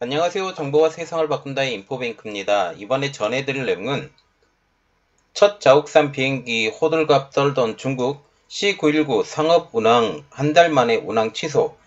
안녕하세요. 정보가 세상을 바꾼다의 인포뱅크입니다. 이번에 전해드릴 내용은 첫 자국산 비행기 호들갑 떨던 중국 C919 상업 운항 한 달 만에 운항 취소,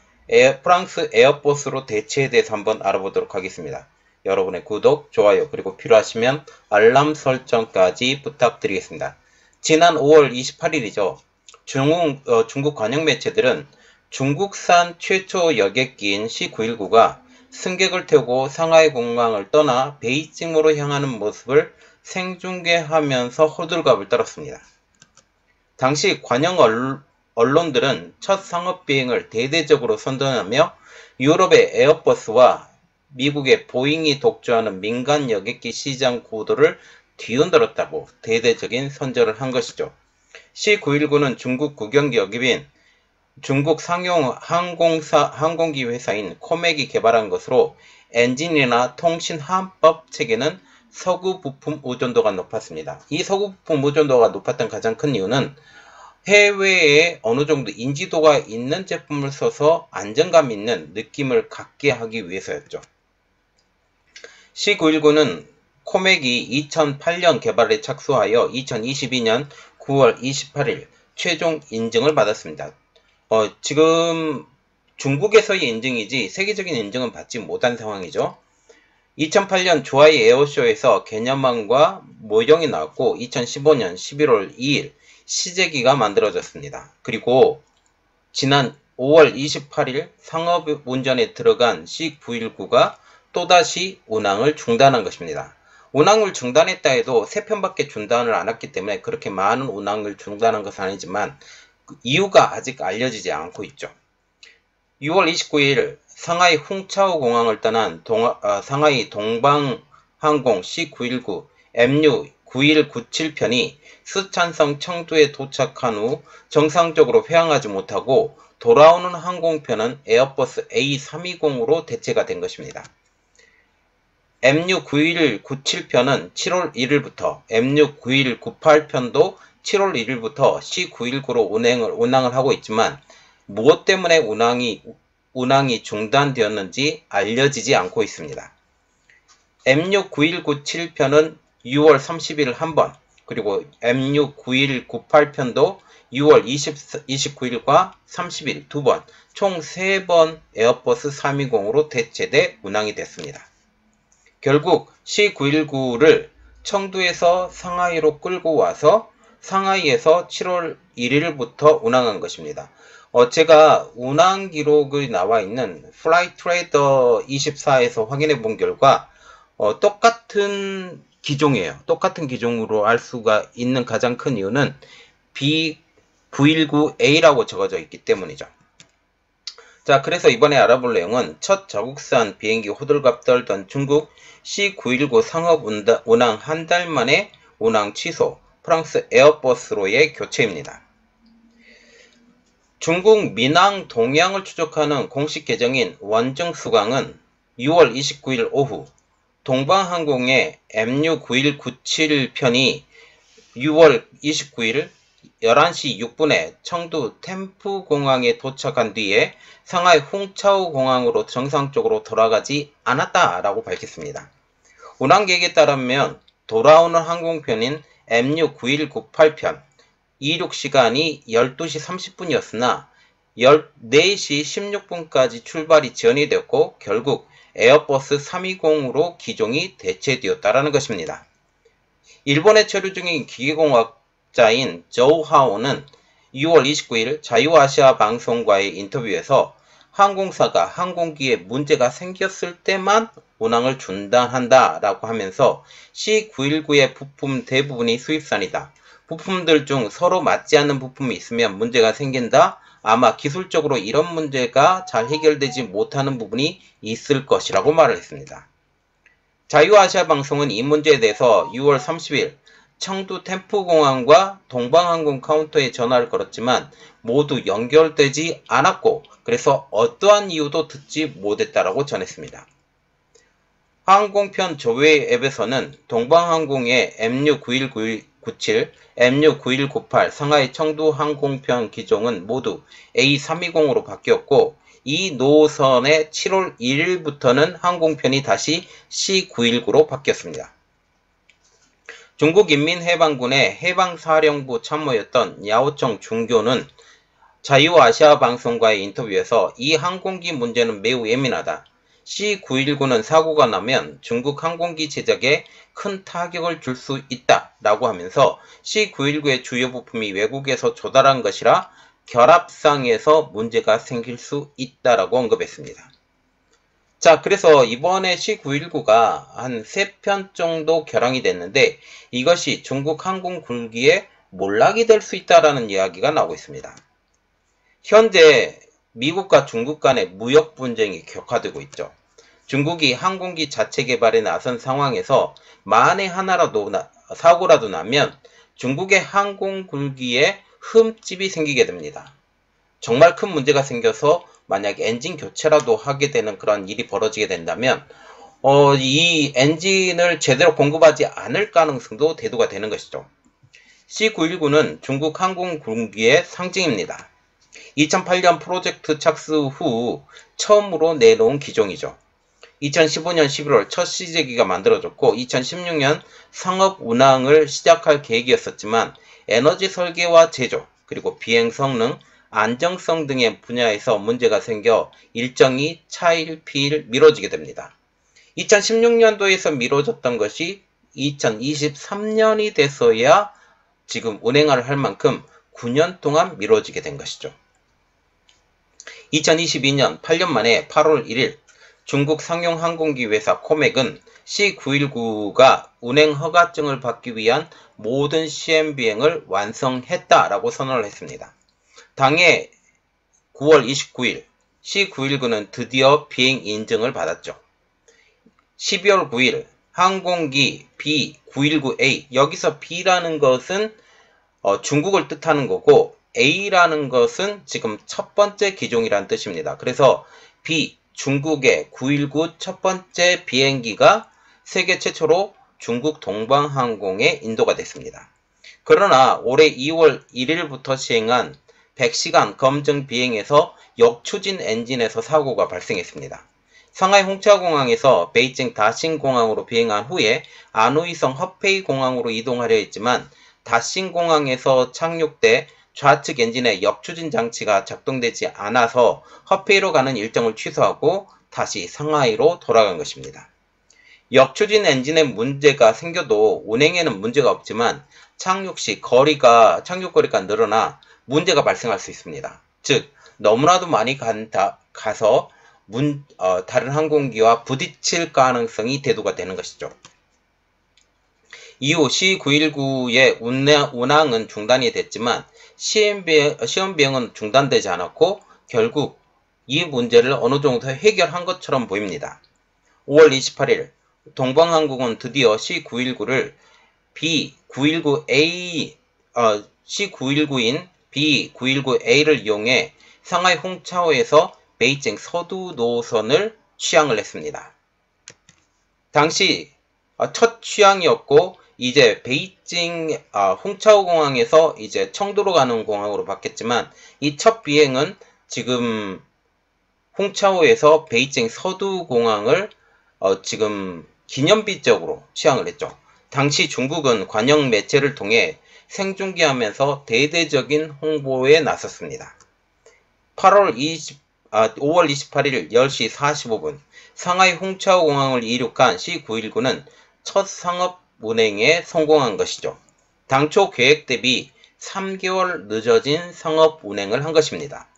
프랑스 에어버스로 대체에 대해서 한번 알아보도록 하겠습니다. 여러분의 구독, 좋아요, 그리고 필요하시면 알람 설정까지 부탁드리겠습니다. 지난 5월 28일이죠. 중국 관영 매체들은 중국산 최초 여객기인 C919가 승객을 태우고 상하이 공항을 떠나 베이징으로 향하는 모습을 생중계하면서 호들갑을 떨었습니다. 당시 관영 언론들은 첫 상업비행을 대대적으로 선전하며 유럽의 에어버스와 미국의 보잉이 독주하는 민간 여객기 시장 구도를 뒤흔들었다고 대대적인 선전을 한 것이죠. C919는 중국 국영기업인 중국 상용 항공기 회사인 코맥이 개발한 것으로 엔진이나 통신 화합법 체계는 서구 부품 의존도가 높았습니다. 이 서구 부품 의존도가 높았던 가장 큰 이유는 해외에 어느 정도 인지도가 있는 제품을 써서 안정감 있는 느낌을 갖게 하기 위해서였죠. C919는 코맥이 2008년 개발에 착수하여 2022년 9월 28일 최종 인증을 받았습니다. 지금 중국에서의 인증이지 세계적인 인증은 받지 못한 상황이죠. 2008년 주하이 에어쇼에서 개념안과 모형이 나왔고 2015년 11월 2일 시제기가 만들어졌습니다. 그리고 지난 5월 28일 상업운전에 들어간 C919가 또다시 운항을 중단한 것입니다. 운항을 중단했다 해도 3편밖에 중단을 안 했기 때문에 그렇게 많은 운항을 중단한 것은 아니지만 이유가 아직 알려지지 않고 있죠. 6월 29일 상하이 훅차오 공항을 떠난 상하이 동방항공 C919 MU 9197편이 스촨성 청두에 도착한 후 정상적으로 회항하지 못하고 돌아오는 항공편은 에어버스 A320으로 대체가 된 것입니다. MU 9197편은 7월 1일부터 MU 9198편도 7월 1일부터 C919로 운항을 하고 있지만 무엇 때문에 운항이 중단되었는지 알려지지 않고 있습니다. MU 9197편은 6월 30일 한 번, 그리고 MU 9198편도 6월 29일과 30일 두 번, 총 3번 에어버스 320으로 대체돼 운항이 됐습니다. 결국 C919를 청두에서 상하이로 끌고 와서 상하이에서 7월 1일부터 운항한 것입니다. 제가 운항 기록이 나와 있는 플라이트레이더 24에서 확인해 본 결과 똑같은 기종이에요. 똑같은 기종으로 알 수가 있는 가장 큰 이유는 B919A라고 적어져 있기 때문이죠. 자, 그래서 이번에 알아볼 내용은 첫 자국산 비행기 호들갑 떨던 중국 C919 상업 운항 한 달 만에 운항 취소, 프랑스 에어버스로의 교체입니다. 중국 민항 동향을 추적하는 공식 계정인 원정수강은 6월 29일 오후 동방항공의 MU9197편이 6월 29일 11시 6분에 청두 템프공항에 도착한 뒤에 상하이 훅차오 공항으로 정상적으로 돌아가지 않았다라고 밝혔습니다. 운항 계획에 따르면 돌아오는 항공편인 MU9198편 이륙 시간이 12시 30분이었으나 14시 16분까지 출발이 지연이 되었고 결국 에어버스 320으로 기종이 대체되었다는 것입니다. 일본에 체류 중인 기계공학자인 조하오는 6월 29일 자유아시아 방송과의 인터뷰에서 항공사가 항공기에 문제가 생겼을 때만 운항을 중단한다 라고 하면서 C919의 부품 대부분이 수입산이다. 부품들 중 서로 맞지 않는 부품이 있으면 문제가 생긴다. 아마 기술적으로 이런 문제가 잘 해결되지 못하는 부분이 있을 것이라고 말을 했습니다. 자유아시아 방송은 이 문제에 대해서 6월 30일 청두 템프공항과 동방항공 카운터에 전화를 걸었지만 모두 연결되지 않았고 그래서 어떠한 이유도 듣지 못했다라고 전했습니다. 항공편 조회 앱에서는 동방항공의 MU9197, MU9198 상하이 청두 항공편 기종은 모두 A320으로 바뀌었고 이 노선의 7월 1일부터는 항공편이 다시 C919로 바뀌었습니다. 중국인민해방군의 해방사령부 참모였던 야오청 중교는 자유아시아방송과의 인터뷰에서 이 항공기 문제는 매우 예민하다. C919는 사고가 나면 중국 항공기 제작에 큰 타격을 줄 수 있다 라고 하면서 C919의 주요 부품이 외국에서 조달한 것이라 결합상에서 문제가 생길 수 있다라고 언급했습니다. 자, 그래서 이번에 C919가 한 3편 정도 결항이 됐는데 이것이 중국 항공 굴기에 몰락이 될 수 있다라는 이야기가 나오고 있습니다. 현재 미국과 중국 간의 무역 분쟁이 격화되고 있죠. 중국이 항공기 자체 개발에 나선 상황에서 만에 하나라도 사고라도 나면 중국의 항공 굴기에 흠집이 생기게 됩니다. 정말 큰 문제가 생겨서 만약 엔진 교체라도 하게 되는 그런 일이 벌어지게 된다면 이 엔진을 제대로 공급하지 않을 가능성도 대두가 되는 것이죠. C919는 중국 항공 굴기의 상징입니다. 2008년 프로젝트 착수 후 처음으로 내놓은 기종이죠. 2015년 11월 첫 시제기가 만들어졌고 2016년 상업 운항을 시작할 계획이었었지만 에너지 설계와 제조, 그리고 비행 성능, 안정성 등의 분야에서 문제가 생겨 일정이 차일피일 미뤄지게 됩니다. 2016년도에서 미뤄졌던 것이 2023년이 돼서야 지금 운행을 할 만큼 9년 동안 미뤄지게 된 것이죠. 2022년 8년 만에 8월 1일 중국 상용 항공기 회사 코맥은 C919가 운행 허가증을 받기 위한 모든 시험 비행을 완성했다라고 선언을 했습니다. 당해 9월 29일 C919는 드디어 비행 인증을 받았죠. 12월 9일 항공기 B919A, 여기서 B라는 것은 중국을 뜻하는 거고 A라는 것은 지금 첫 번째 기종이란 뜻입니다. 그래서 B, 중국의 919 첫 번째 비행기가 세계 최초로 중국 동방항공에 인도가 됐습니다. 그러나 올해 2월 1일부터 시행한 100시간 검증 비행에서 역추진 엔진에서 사고가 발생했습니다. 상하이 홍차공항에서 베이징 다싱공항으로 비행한 후에 안후이성 허페이 공항으로 이동하려 했지만 다싱공항에서 착륙돼 좌측 엔진의 역추진 장치가 작동되지 않아서 허페이로 가는 일정을 취소하고 다시 상하이로 돌아간 것입니다. 역추진 엔진에 문제가 생겨도 운행에는 문제가 없지만 착륙 시 착륙거리가 늘어나 문제가 발생할 수 있습니다. 즉 너무나도 많이 가서 다른 항공기와 부딪힐 가능성이 대두가 되는 것이죠. 이후 C919의 운항은 중단이 됐지만 시험 비행은 중단되지 않았고 결국 이 문제를 어느 정도 해결한 것처럼 보입니다. 5월 28일 동방항공은 드디어 C919를 C919인 B919A를 이용해 상하이 홍차오에서 베이징 서두 노선을 취항을 했습니다. 당시 첫 취항이었고 이제 베이징 홍차오 공항에서 이제 청두로 가는 공항으로 바뀌었지만 이 첫 비행은 지금 홍차오에서 베이징 서두 공항을 지금 기념비적으로 취항을 했죠. 당시 중국은 관영 매체를 통해 생중계하면서 대대적인 홍보에 나섰습니다. 5월 28일 10시 45분 상하이 홍차오 공항을 이륙한 C919는 첫 상업 운행에 성공한 것이죠. 당초 계획 대비 3개월 늦어진 상업 운행을 한 것입니다.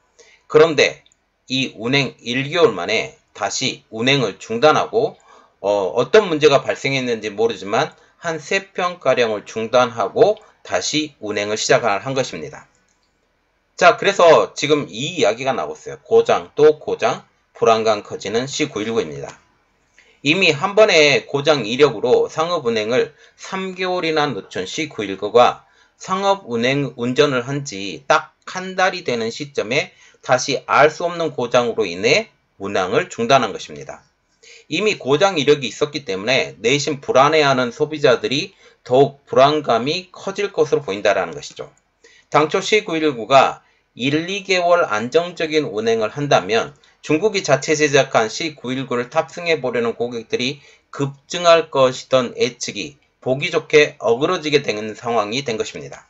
그런데 이 운행 1개월 만에 다시 운행을 중단하고 어떤 문제가 발생했는지 모르지만 한 3편가량을 중단하고 다시 운행을 시작한 것입니다. 자, 그래서 지금 이 이야기가 나오고 있어요. 고장 또 고장, 불안감 커지는 C919입니다. 이미 한 번의 고장 이력으로 상업운행을 3개월이나 늦춘 C919가 상업운전을 한 지 딱 한 달이 되는 시점에 다시 알 수 없는 고장으로 인해 운항을 중단한 것입니다. 이미 고장 이력이 있었기 때문에 내심 불안해하는 소비자들이 더욱 불안감이 커질 것으로 보인다는 것이죠. 당초 C919가 1, 2개월 안정적인 운행을 한다면 중국이 자체 제작한 C919를 탑승해 보려는 고객들이 급증할 것이던 예측이 보기 좋게 어그러지게 되는 상황이 된 것입니다.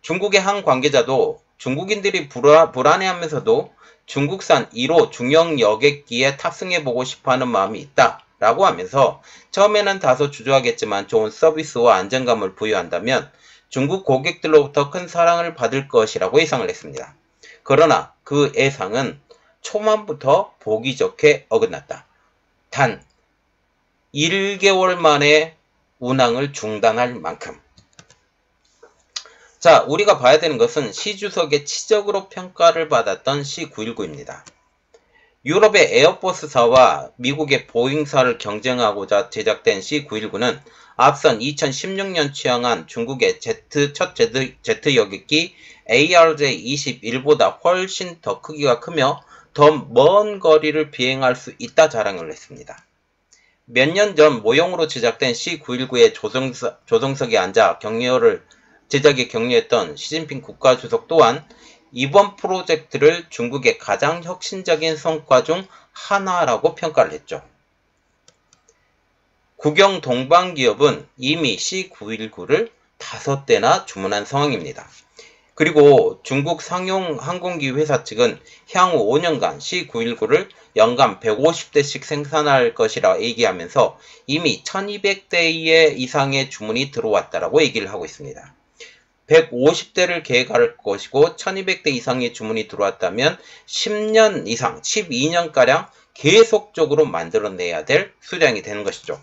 중국의 한 관계자도 중국인들이 불안해하면서도 중국산 1호 중형 여객기에 탑승해보고 싶어하는 마음이 있다 라고 하면서 처음에는 다소 주저하겠지만 좋은 서비스와 안정감을 부여한다면 중국 고객들로부터 큰 사랑을 받을 것이라고 예상을 했습니다. 그러나 그 예상은 초반부터 보기 좋게 어긋났다. 단 1개월 만에 운항을 중단할 만큼. 자, 우리가 봐야 되는 것은 시 주석의 치적으로 평가를 받았던 C919입니다. 유럽의 에어버스사와 미국의 보잉사를 경쟁하고자 제작된 C919는 앞선 2016년 취항한 중국의 첫 제트 여객기 ARJ-21보다 훨씬 더 크기가 크며 더 먼 거리를 비행할 수 있다 자랑을 했습니다. 몇 년 전 모형으로 제작된 C919의 조종석에 앉아 제작에 격려했던 시진핑 국가주석 또한 이번 프로젝트를 중국의 가장 혁신적인 성과 중 하나라고 평가를 했죠. 국영 동방기업은 이미 C919를 5대나 주문한 상황입니다. 그리고 중국 상용 항공기 회사 측은 향후 5년간 C919를 연간 150대씩 생산할 것이라 얘기하면서 이미 1200대 이상의 주문이 들어왔다라고 얘기를 하고 있습니다. 150대를 계획할 것이고 1200대 이상의 주문이 들어왔다면 10년 이상, 12년가량 계속적으로 만들어내야 될 수량이 되는 것이죠.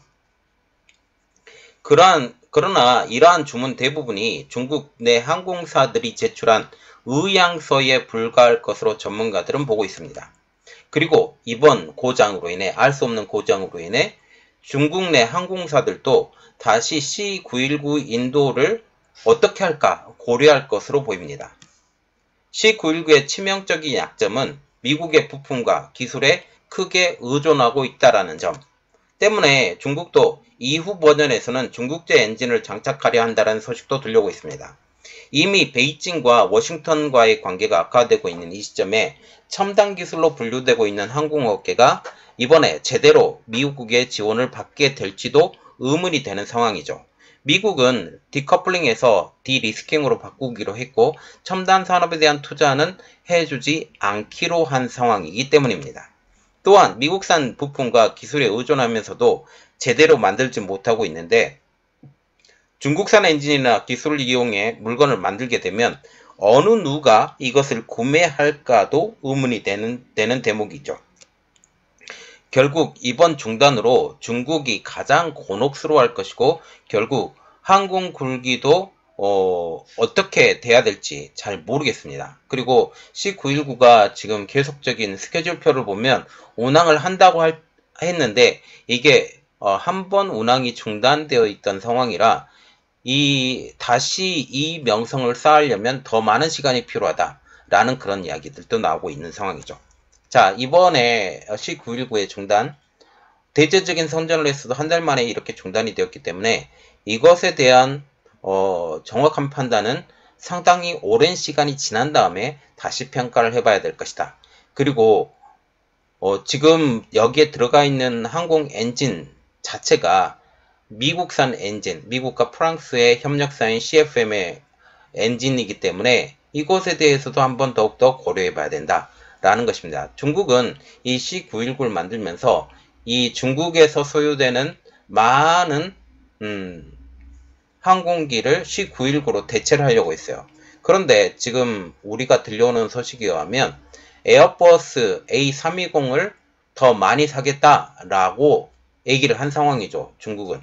그러나 이러한 주문 대부분이 중국 내 항공사들이 제출한 의향서에 불과할 것으로 전문가들은 보고 있습니다. 그리고 이번 고장으로 인해, 알 수 없는 고장으로 인해 중국 내 항공사들도 다시 C919 인도를 어떻게 할까 고려할 것으로 보입니다. C919의 치명적인 약점은 미국의 부품과 기술에 크게 의존하고 있다는 점 때문에 중국도 이후 버전에서는 중국제 엔진을 장착하려 한다는 소식도 들려오고 있습니다. 이미 베이징과 워싱턴과의 관계가 악화되고 있는 이 시점에 첨단 기술로 분류되고 있는 항공업계가 이번에 제대로 미국의 지원을 받게 될지도 의문이 되는 상황이죠. 미국은 디커플링에서 디리스킹으로 바꾸기로 했고 첨단 산업에 대한 투자는 해주지 않기로 한 상황이기 때문입니다. 또한 미국산 부품과 기술에 의존하면서도 제대로 만들지 못하고 있는데 중국산 엔진이나 기술을 이용해 물건을 만들게 되면 어느 누가 이것을 구매할까도 의문이 되는 대목이죠. 결국 이번 중단으로 중국이 가장 곤혹스러워할 것이고 결국 항공 굴기도 어떻게 돼야 될지 잘 모르겠습니다. 그리고 C919가 지금 계속적인 스케줄표를 보면 운항을 한다고 했는데 이게 한 번 운항이 중단되어 있던 상황이라 다시 이 명성을 쌓으려면 더 많은 시간이 필요하다라는 그런 이야기들도 나오고 있는 상황이죠. 자, 이번에 C919의 중단, 대대적인 선전을 했어도 한 달 만에 이렇게 중단이 되었기 때문에 이것에 대한 정확한 판단은 상당히 오랜 시간이 지난 다음에 다시 평가를 해봐야 될 것이다. 그리고 지금 여기에 들어가 있는 항공 엔진 자체가 미국산 엔진, 미국과 프랑스의 협력사인 CFM의 엔진이기 때문에 이것에 대해서도 한번 더욱더 고려해봐야 된다라는 것입니다. 중국은 이 C919를 만들면서 이 중국에서 소유되는 많은 항공기를 C919로 대체를 하려고 했어요. 그런데 지금 우리가 들려오는 소식에 의하면 에어버스 A320을 더 많이 사겠다라고 얘기를 한 상황이죠. 중국은.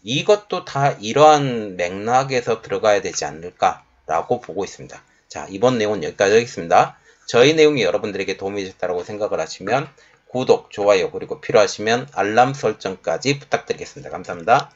이것도 다 이러한 맥락에서 들어가야 되지 않을까라고 보고 있습니다. 자, 이번 내용은 여기까지 하겠습니다. 저희 내용이 여러분들에게 도움이 되셨다고 생각을 하시면 구독, 좋아요, 그리고 필요하시면 알람 설정까지 부탁드리겠습니다. 감사합니다.